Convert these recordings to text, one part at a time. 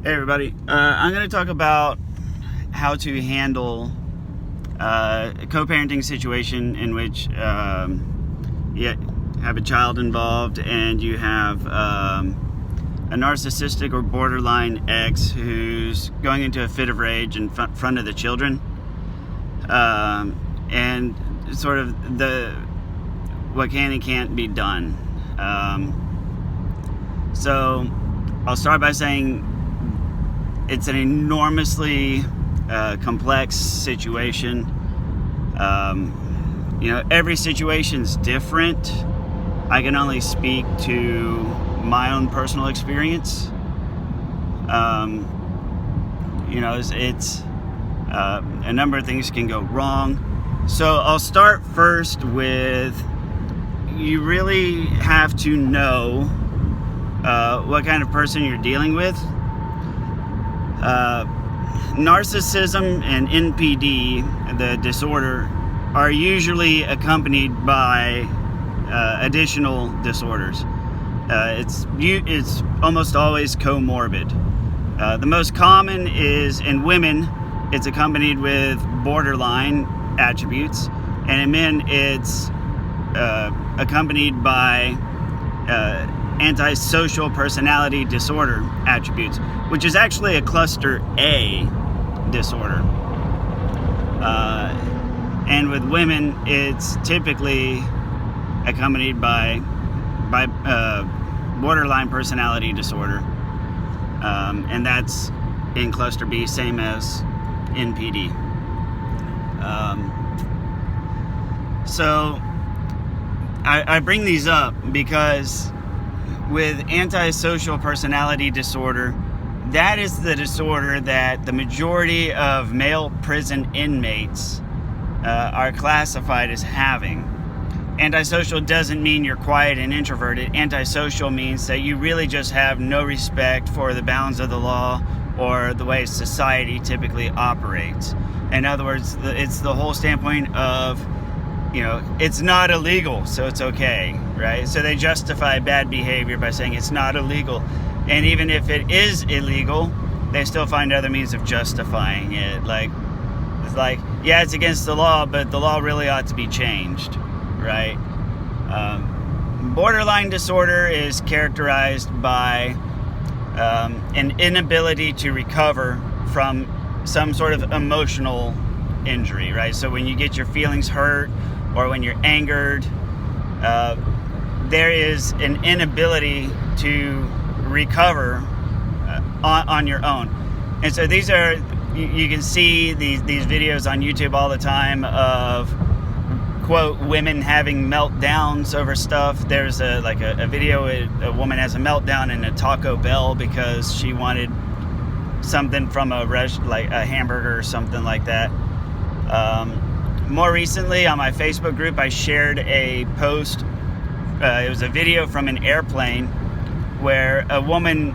Hey everybody, I'm going to talk about how to handle a co-parenting situation in which you have a child involved and you have a narcissistic or borderline ex who's going into a fit of rage in front of the children, and sort of what can and can't be done. So I'll start by saying it's an enormously complex situation. Every situation's different. I can only speak to my own personal experience. It's a number of things can go wrong. So I'll start first with, you really have to know what kind of person you're dealing with. Narcissism and NPD, the disorder, are usually accompanied by additional disorders. It's almost always comorbid. The most common is in women. It's accompanied with borderline attributes, and in men it's accompanied by antisocial personality disorder attributes, which is actually a cluster A disorder. And with women, it's typically accompanied by borderline personality disorder, and that's in cluster B, same as NPD. So I bring these up because with antisocial personality disorder, that is the disorder that the majority of male prison inmates are classified as having. Antisocial doesn't mean you're quiet and introverted. Antisocial means that you really just have no respect for the bounds of the law or the way society typically operates. In other words, it's the whole standpoint of, it's not illegal, so it's okay, right? So they justify bad behavior by saying it's not illegal. And even if it is illegal, they still find other means of justifying it. It's against the law, but the law really ought to be changed, right? Borderline disorder is characterized by an inability to recover from some sort of emotional injury, right? So when you get your feelings hurt or when you're angered, there is an inability to recover on your own. And so these are, you can see these videos on YouTube all the time of, quote, women having meltdowns over stuff. There's a video, a woman has a meltdown in a Taco Bell because she wanted something from a hamburger or something like that. More recently on my Facebook group, I shared a post. It was a video from an airplane where a woman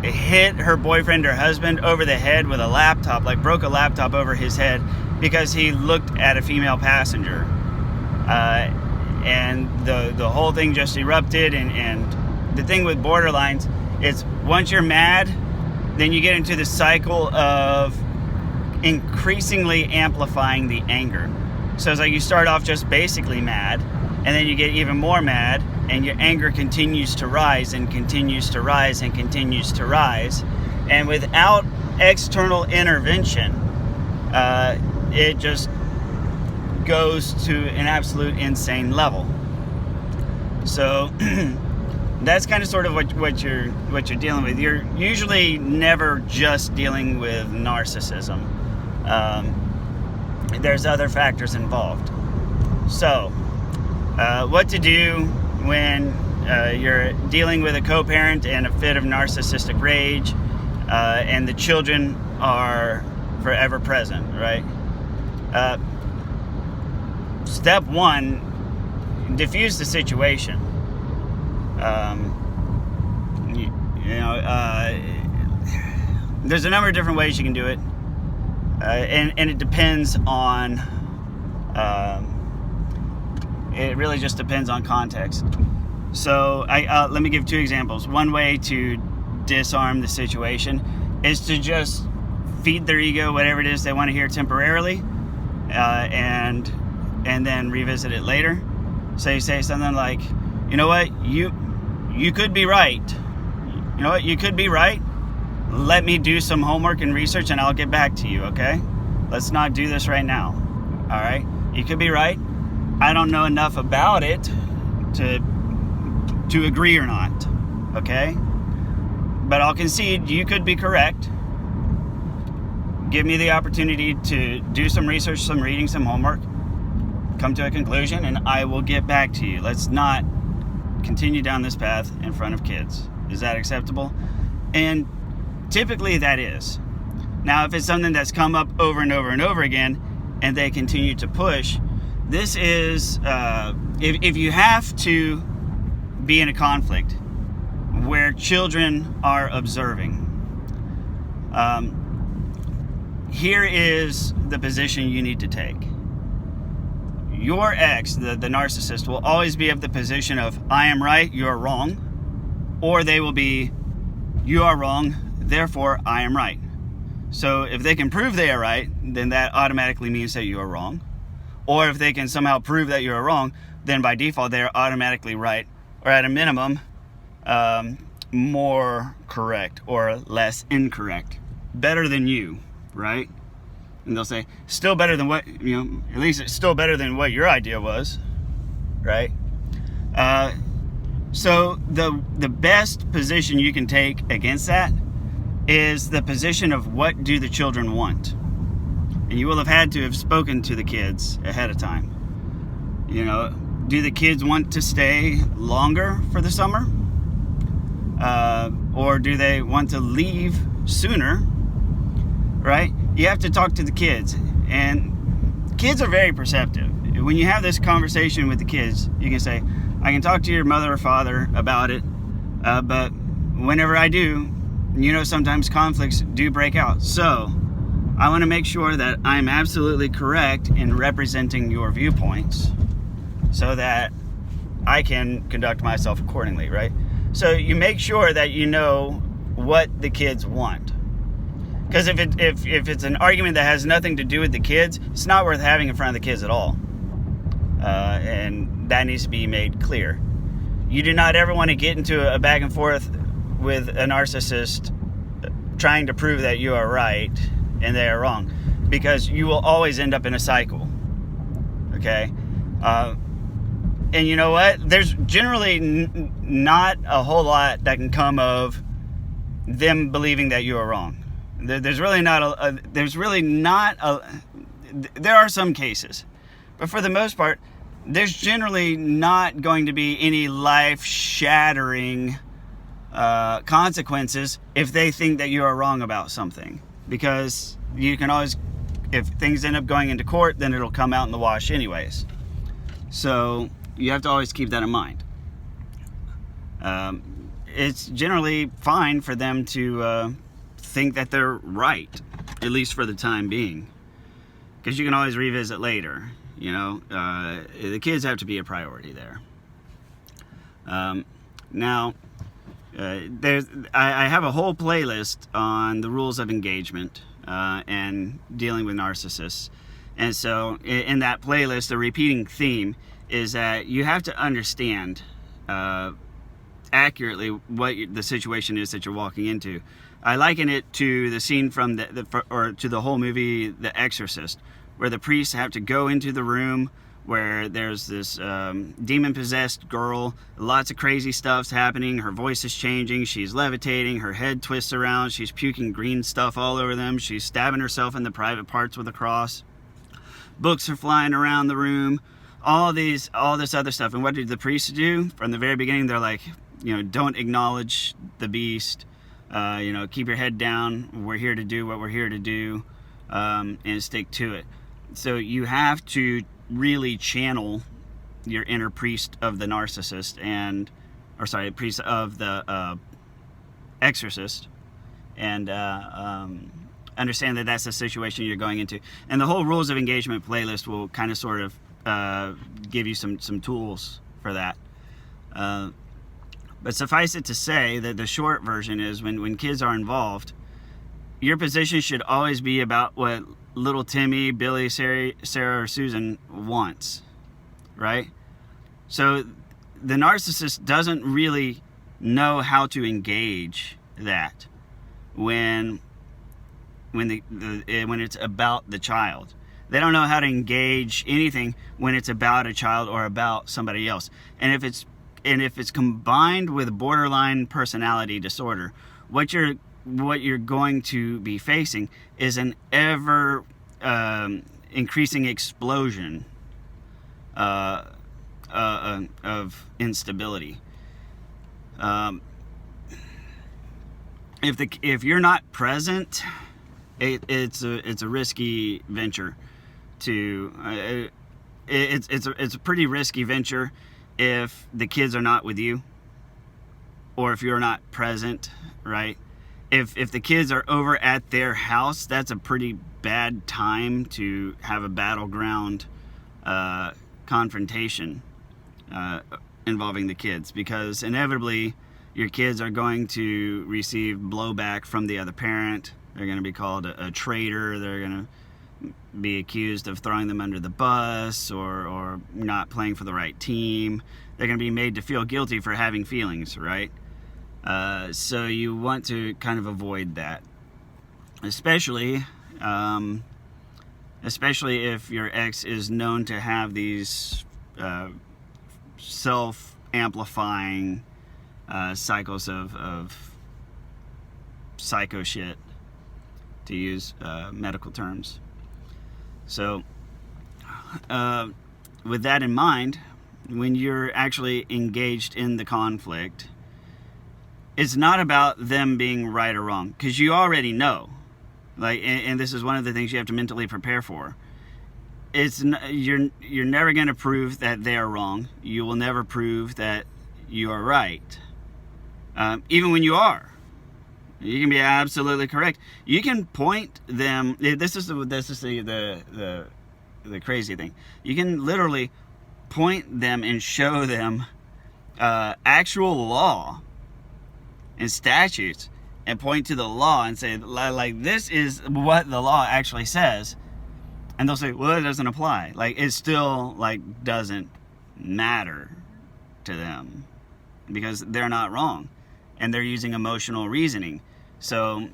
hit her boyfriend or husband over the head with a laptop, broke a laptop over his head because he looked at a female passenger. And the whole thing just erupted. And the thing with borderlines is once you're mad, then you get into the cycle of increasingly amplifying the anger. So it's like you start off just basically mad, and then you get even more mad, and your anger continues to rise and continues to rise and continues to rise. And without external intervention, it just goes to an absolute insane level. So that's kind of sort of what you're dealing with. You're usually never just dealing with narcissism. There's other factors involved. So what to do when you're dealing with a co-parent and a fit of narcissistic rage, and the children are forever present, right? Step one, diffuse the situation. There's a number of different ways you can do it, and it depends on. It really just depends on context. So let me give two examples. One way to disarm the situation is to just feed their ego whatever it is they want to hear temporarily, and then revisit it later. So you say something like, you know what, you could be right. You know what, you could be right. Let me do some homework and research and I'll get back to you, okay? Let's not do this right now. All right? You could be right. I don't know enough about it to agree or not, okay? But I'll concede you could be correct. Give me the opportunity to do some research, some reading, some homework, come to a conclusion, and I will get back to you. Let's not continue down this path in front of kids. Is that acceptable? And typically that is. Now, if it's something that's come up over and over and over again and they continue to push, this is, if you have to be in a conflict where children are observing, here is the position you need to take. Your ex, the narcissist, will always be of the position of, I am right, you're wrong, or they will be, you are wrong, therefore I am right. So if they can prove they are right, then that automatically means that you are wrong. Or if they can somehow prove that you are wrong, then by default they are automatically right, or at a minimum, more correct or less incorrect. Better than you, right? And they'll say, still better than what, at least it's still better than what your idea was, right? So the best position you can take against that is the position of what do the children want. And you will have had to have spoken to the kids ahead of time. Do the kids want to stay longer for the summer? Or do they want to leave sooner, right? You have to talk to the kids, and kids are very perceptive. When you have this conversation with the kids, you can say, I can talk to your mother or father about it, but whenever I do, sometimes conflicts do break out. So I want to make sure that I'm absolutely correct in representing your viewpoints so that I can conduct myself accordingly, right? So you make sure that you know what the kids want. Because if it's an argument that has nothing to do with the kids, it's not worth having in front of the kids at all. And that needs to be made clear. You do not ever want to get into a back and forth with a narcissist trying to prove that you are right and they are wrong, because you will always end up in a cycle. Okay? And you know what? There's generally not a whole lot that can come of them believing that you are wrong. There are some cases, but for the most part, there's generally not going to be any life-shattering consequences if they think that you are wrong about something, because you can always, if things end up going into court, then it'll come out in the wash anyways. So you have to always keep that in mind. It's generally fine for them to think that they're right, at least for the time being, because you can always revisit later. The kids have to be a priority there. Now, I have a whole playlist on the rules of engagement and dealing with narcissists. And so in that playlist, the repeating theme is that you have to understand accurately what the situation is that you're walking into. I liken it to the scene from to the whole movie The Exorcist, where the priests have to go into the room where there's this demon-possessed girl. Lots of crazy stuff's happening. Her voice is changing. She's levitating. Her head twists around. She's puking green stuff all over them. She's stabbing herself in the private parts with a cross. Books are flying around the room. All this other stuff. And what did the priests do? From the very beginning, they're like, don't acknowledge the beast. Keep your head down. We're here to do what we're here to do, and stick to it. So you have to really channel your inner priest of the narcissist priest of the exorcist, and understand that that's the situation you're going into. And the whole rules of engagement playlist will kind of sort of give you some tools for that. But suffice it to say that the short version is when kids are involved, your position should always be about what little Timmy, Billy, Sarah, or Susan wants, right? So the narcissist doesn't really know how to engage that when it's about the child. They don't know how to engage anything when it's about a child or about somebody else. And if it's combined with borderline personality disorder, what you're going to be facing is an ever increasing explosion of instability. If you're not present, it's a risky venture. It's a pretty risky venture if the kids are not with you, or if you're not present, right? If the kids are over at their house, that's a pretty bad time to have a battleground confrontation involving the kids, because inevitably your kids are going to receive blowback from the other parent. They're going to be called a traitor. They're going to be accused of throwing them under the bus or not playing for the right team. They're going to be made to feel guilty for having feelings, right? So you want to kind of avoid that, especially if your ex is known to have these self-amplifying cycles of psycho shit, to use medical terms. So with that in mind, when you're actually engaged in the conflict, it's not about them being right or wrong, because you already know. Like, and this is one of the things you have to mentally prepare for. You're never going to prove that they are wrong. You will never prove that you are right. Even when you are, you can be absolutely correct. You can point them. This is the crazy thing. You can literally point them and show them actual law and statutes, and point to the law and say, like, this is what the law actually says, and they'll say, well, it doesn't apply. Like, it still, like, doesn't matter to them because they're not wrong, and they're using emotional reasoning. So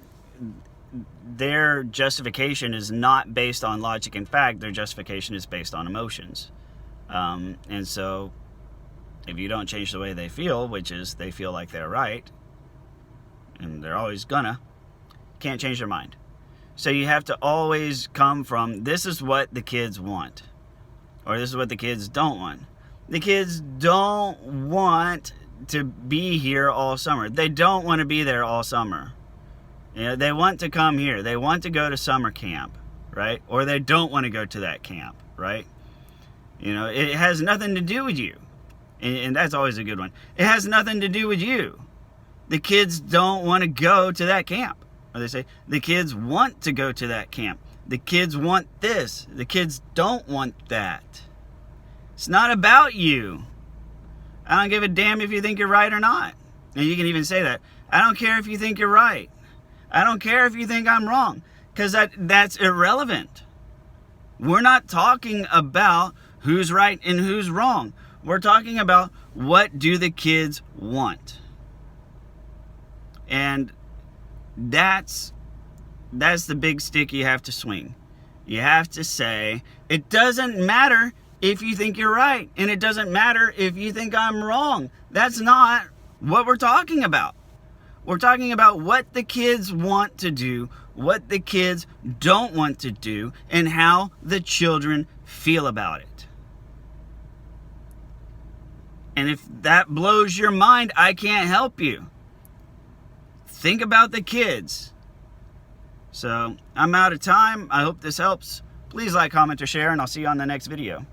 their justification is not based on logic and fact. Their justification is based on emotions. And so if you don't change the way they feel, which is they feel like they're right, and they're always can't change their mind. So you have to always come from, this is what the kids want, or this is what the kids don't want. The kids don't want to be here all summer. They don't want to be there all summer. You know, they want to come here. They want to go to summer camp, right? Or they don't want to go to that camp, right? You know, it has nothing to do with you. And that's always a good one. It has nothing to do with you. The kids don't want to go to that camp. Or they say, the kids want to go to that camp. The kids want this. The kids don't want that. It's not about you. I don't give a damn if you think you're right or not. And you can even say that. I don't care if you think you're right. I don't care if you think I'm wrong. Because that's irrelevant. We're not talking about who's right and who's wrong. We're talking about, what do the kids want? And that's the big stick you have to swing. You have to say, it doesn't matter if you think you're right, and it doesn't matter if you think I'm wrong. That's not what we're talking about. We're talking about what the kids want to do, what the kids don't want to do, and how the children feel about it. And if that blows your mind, I can't help you. Think about the kids. So, I'm out of time. I hope this helps. Please like, comment, or share, and I'll see you on the next video.